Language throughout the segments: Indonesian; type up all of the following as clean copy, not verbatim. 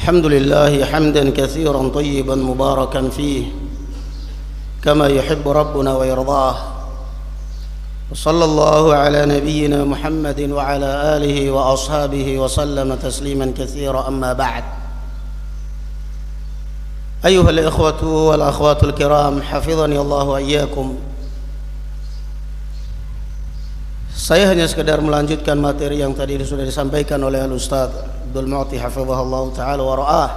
الحمد لله حمدا كثيرا طيبا مباركا فيه كما يحب ربنا ويرضاه وصلى الله على نبينا محمد وعلى آله وأصحابه وسلم تسليما كثيرا أما بعد أيها الإخوة والأخوات الكرام حفظني الله وإياكم. Saya hanya sekedar melanjutkan materi yang tadi sudah disampaikan oleh Al-Ustaz Abdul Mu'ti hafizahullah ta'ala wa ra'ah.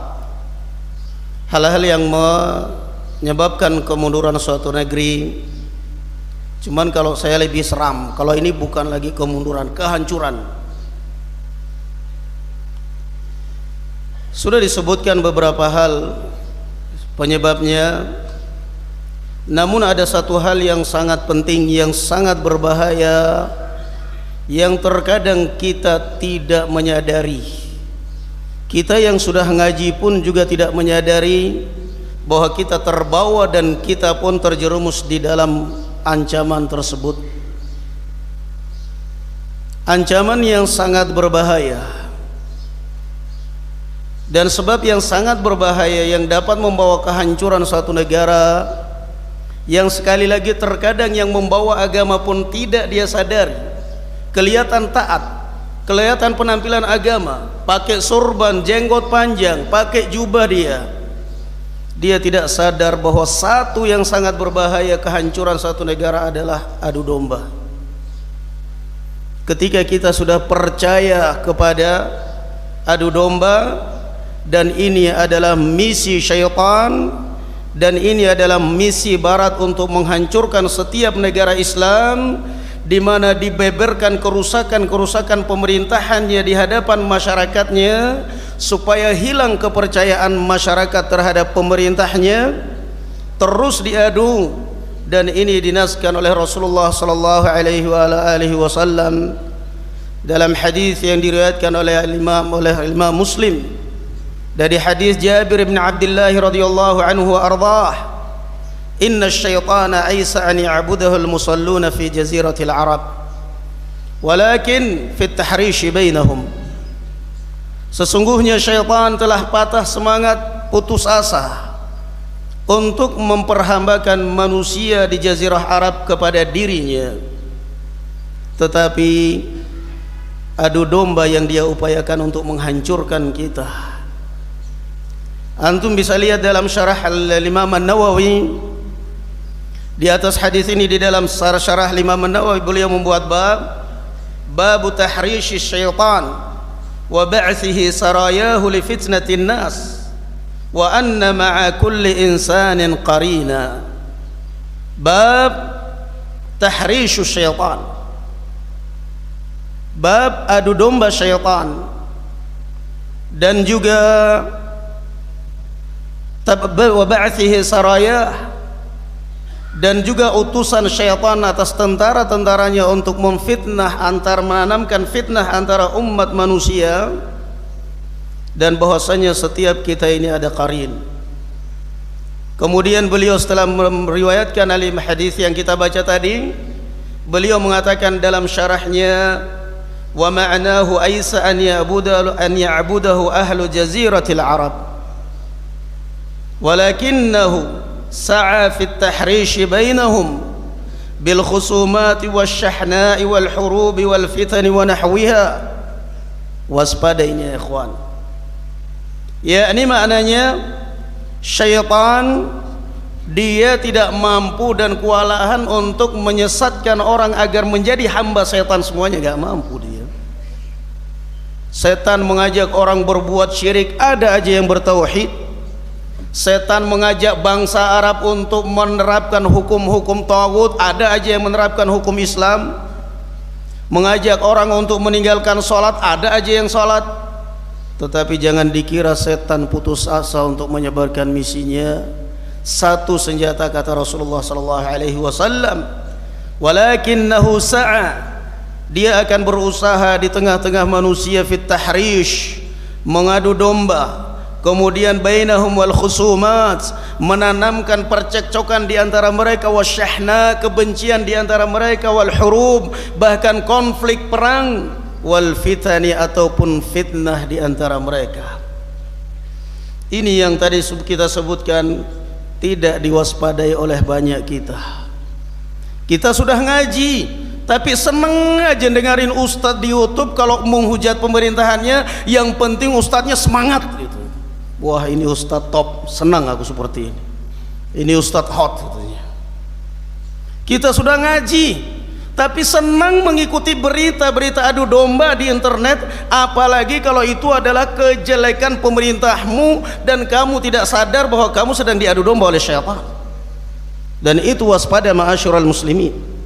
Hal-hal yang menyebabkan kemunduran suatu negeri. Cuman kalau saya lebih seram, kalau ini bukan lagi kemunduran, kehancuran. Sudah disebutkan beberapa hal penyebabnya, namun ada satu hal yang sangat penting, yang sangat berbahaya, yang terkadang kita tidak menyadari. Kita yang sudah ngaji pun juga tidak menyadari bahwa kita terbawa dan kita pun terjerumus di dalam ancaman tersebut. Ancaman yang sangat berbahaya. Dan sebab yang sangat berbahaya yang dapat membawa kehancuran suatu negara, yang sekali lagi terkadang yang membawa agama pun tidak dia sadari. Kelihatan taat, kelihatan penampilan agama, pakai surban, jenggot panjang, pakai jubah dia tidak sadar bahwa satu yang sangat berbahaya kehancuran satu negara adalah adu domba. Ketika kita sudah percaya kepada adu domba, dan ini adalah misi syaitan, dan ini adalah misi barat untuk menghancurkan setiap negara Islam, di mana dibeberkan kerusakan-kerusakan pemerintahannya di hadapan masyarakatnya, supaya hilang kepercayaan masyarakat terhadap pemerintahnya, terus diadu. Dan ini dinaskan oleh Rasulullah sallallahu alaihi wasallam dalam hadis yang diriwayatkan oleh Imam Muslim dari hadis Jabir bin Abdullah radhiyallahu anhu wa ardhah, inna syaitana aisa an ya'budahu al-musalluna fi jaziratil Arab walakin fi at-tahrish bainahum. Sesungguhnya syaitan telah patah semangat, putus asa untuk memperhambakan manusia di jazirah Arab kepada dirinya, tetapi adu domba yang dia upayakan untuk menghancurkan kita. Antum bisa lihat dalam syarah Imam An-Nawawi. Di atas hadis ini, di dalam syarah Imam An-Nawawi, beliau membuat bab tahrish syaitan wa ba'thihi sarayahu li fitnatin nas wa anna ma'a kulli insanin qarina. Bab tahrish syaitan, bab adu domba syaitan, dan juga wa ba'thihi sarayah, dan juga utusan syaitan atas tentara-tentaranya untuk memfitnah, menanamkan fitnah antara umat manusia, dan bahwasanya setiap kita ini ada qarin. Kemudian beliau setelah meriwayatkan alim hadis yang kita baca tadi, beliau mengatakan dalam syarahnya, wa ma'nahu aisa an ya'budahu ahlu jaziratil Arab walakinnahu sa'a fi at-tahrish bainahum bil khusumat wasyahna'i wal hurub wal fitan wa nahwiha. Waspadainya ya ikhwan, yakni maknanya syaitan dia tidak mampu dan kewalahan untuk menyesatkan orang agar menjadi hamba setan semuanya, gak mampu dia. Setan mengajak orang berbuat syirik, ada aja yang bertauhid. Setan mengajak bangsa Arab untuk menerapkan hukum-hukum taghut, ada aja yang menerapkan hukum Islam. Mengajak orang untuk meninggalkan sholat, ada aja yang sholat. Tetapi jangan dikira setan putus asa untuk menyebarkan misinya. Satu senjata, kata Rasulullah sallallahu alaihi wasallam, walakinnahu sa'a, dia akan berusaha di tengah-tengah manusia fit tahrish, mengadu domba. Kemudian bainahum wal khusumat, menanamkan percekcokan di antara mereka, wasyahna, kebencian di antara mereka, wal hurub, bahkan konflik perang, wal fitani, ataupun fitnah di antara mereka. Ini yang tadi kita sebutkan tidak diwaspadai oleh banyak kita. Kita sudah ngaji tapi seneng aja dengerin ustadz di YouTube kalau menghujat pemerintahannya, yang penting ustadznya semangat gitu. Wah, ini ustadz top, senang aku seperti ini. Ini ustadz hot katanya. Kita sudah ngaji tapi senang mengikuti berita-berita adu domba di internet, apalagi kalau itu adalah kejelekan pemerintahmu dan kamu tidak sadar bahwa kamu sedang diadu domba oleh syaitan. Dan itu waspada ma'asyiral muslimin.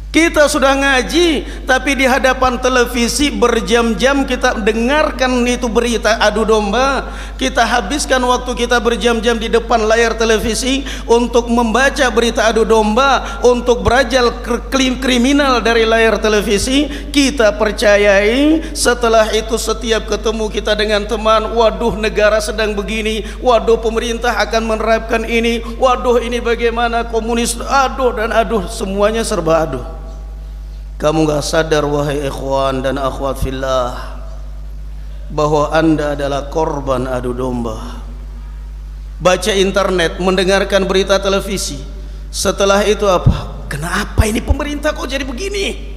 Kita sudah ngaji tapi di hadapan televisi berjam-jam kita dengarkan itu berita adu domba. Kita habiskan waktu kita berjam-jam di depan layar televisi untuk membaca berita adu domba, untuk berajal kriminal dari layar televisi. Kita percayai setelah itu setiap ketemu kita dengan teman, waduh negara sedang begini, waduh pemerintah akan menerapkan ini, waduh ini bagaimana komunis, aduh dan aduh, semuanya serba aduh. Kamu gak sadar wahai ikhwan dan akhwat fillah bahwa anda adalah korban adu domba. Baca internet, mendengarkan berita televisi, setelah itu apa? Kenapa ini pemerintah kok jadi begini?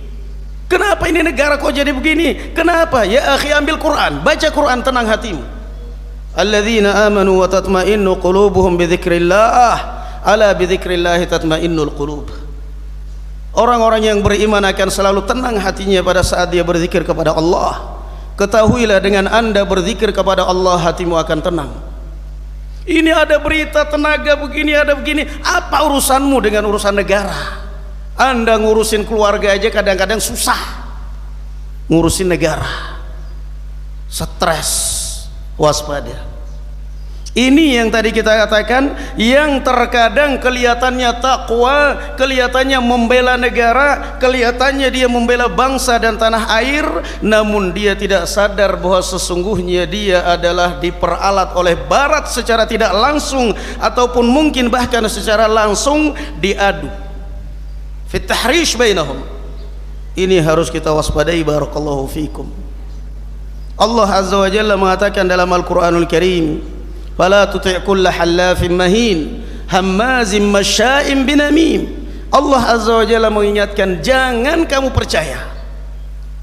Kenapa ini negara kok jadi begini? Kenapa? Ya akhi, ambil Quran, baca Quran, tenang hatimu. Alladzina amanu wa tatma'innu qulubuhum bidzikrillah, ala bidzikrillah tatma'innul qulub. Orang-orang yang beriman akan selalu tenang hatinya pada saat dia berzikir kepada Allah. Ketahuilah dengan anda berzikir kepada Allah, hatimu akan tenang. Ini ada berita tenaga begini, ada begini. Apa urusanmu dengan urusan negara? Anda ngurusin keluarga aja kadang-kadang susah, ngurusin negara stres. Waspada. Ini yang tadi kita katakan, yang terkadang kelihatannya takwa, kelihatannya membela negara, kelihatannya dia membela bangsa dan tanah air, namun dia tidak sadar bahwa sesungguhnya dia adalah diperalat oleh barat secara tidak langsung ataupun mungkin bahkan secara langsung diadu. Fit tahrish bainahum. Ini harus kita waspadai. Barakallahu fikum. Allah Azza wa Jalla mengatakan dalam Al-Qur'anul Karim, fala tuti' kulla hallafin mahin hammazin masya'in binamim. Allah Azza wa Jalla mengingatkan, jangan kamu percaya.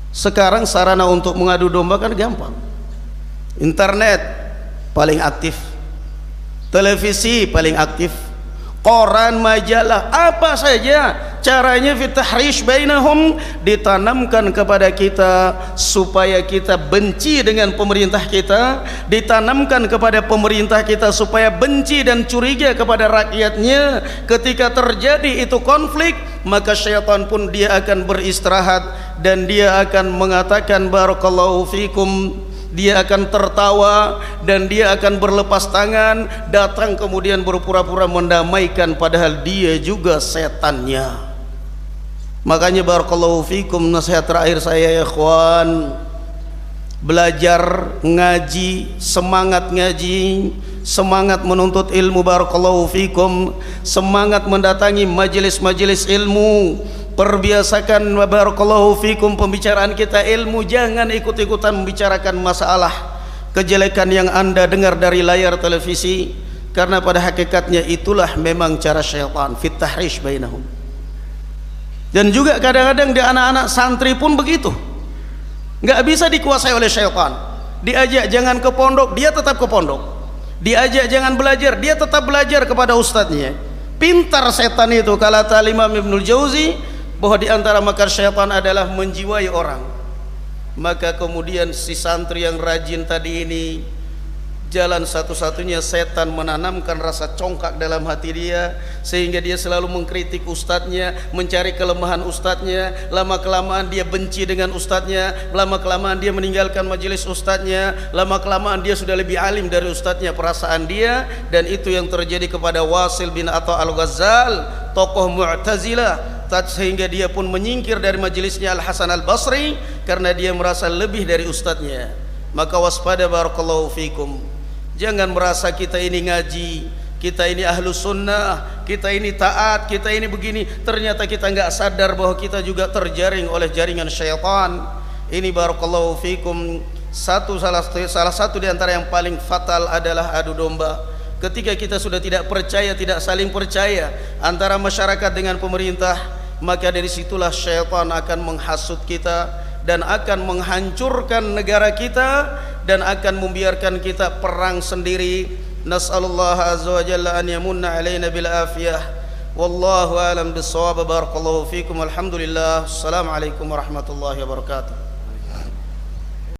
Sekarang sarana untuk mengadu domba kan gampang. Internet paling aktif, televisi paling aktif, koran, majalah, apa saja caranya fit tahrish bainahum, ditanamkan kepada kita supaya kita benci dengan pemerintah kita, ditanamkan kepada pemerintah kita supaya benci dan curiga kepada rakyatnya. Ketika terjadi itu konflik, maka syaitan pun dia akan beristirahat dan dia akan mengatakan barakallahu fikum. Dia akan tertawa dan dia akan berlepas tangan, datang kemudian berpura-pura mendamaikan padahal dia juga setannya. Makanya barakallahu fikum, nasihat terakhir saya ya ikhwan, belajar ngaji, semangat menuntut ilmu. Barakallahu fikum, semangat mendatangi majelis-majelis ilmu. Perbiasakan barakallahu fikum pembicaraan kita ilmu, jangan ikut-ikutan membicarakan masalah kejelekan yang anda dengar dari layar televisi, karena pada hakikatnya itulah memang cara syaitan, fit tahrish bainahum. Dan juga kadang-kadang di anak-anak santri pun begitu, nggak bisa dikuasai oleh syaitan. Diajak jangan ke pondok, dia tetap ke pondok. Diajak jangan belajar, dia tetap belajar kepada ustadznya. Pintar setan itu. Kata Imam Ibnul Jauzi bahwa di antara makar syaitan adalah menjiwai orang. Maka kemudian si santri yang rajin tadi ini, jalan satu-satunya setan menanamkan rasa congkak dalam hati dia, sehingga dia selalu mengkritik ustadznya, mencari kelemahan ustadznya. Lama-kelamaan dia benci dengan ustadznya, lama-kelamaan dia meninggalkan majelis ustadznya, lama-kelamaan dia sudah lebih alim dari ustadznya perasaan dia. Dan itu yang terjadi kepada Wasil bin Atha al-Ghazal, tokoh Mu'tazilah, sehingga dia pun menyingkir dari majelisnya Al-Hasan Al-Basri karena dia merasa lebih dari ustadznya. Maka waspada barakallahu fikum. Jangan merasa kita ini ngaji, kita ini ahlu sunnah, kita ini taat, kita ini begini, ternyata kita nggak sadar bahwa kita juga terjaring oleh jaringan syaitan. Ini barakallahu fikum salah satu di antara yang paling fatal adalah adu domba. Ketika kita sudah tidak percaya, tidak saling percaya antara masyarakat dengan pemerintah, maka dari situlah syaitan akan menghasut kita dan akan menghancurkan negara kita dan akan membiarkan kita perang sendiri. Nas'alullah azza wa jalla an yamunna alaina bil afiyah. Wallahu alam bis-shawab. Barakallahu fikum. Alhamdulillah. Assalamualaikum warahmatullahi wabarakatuh.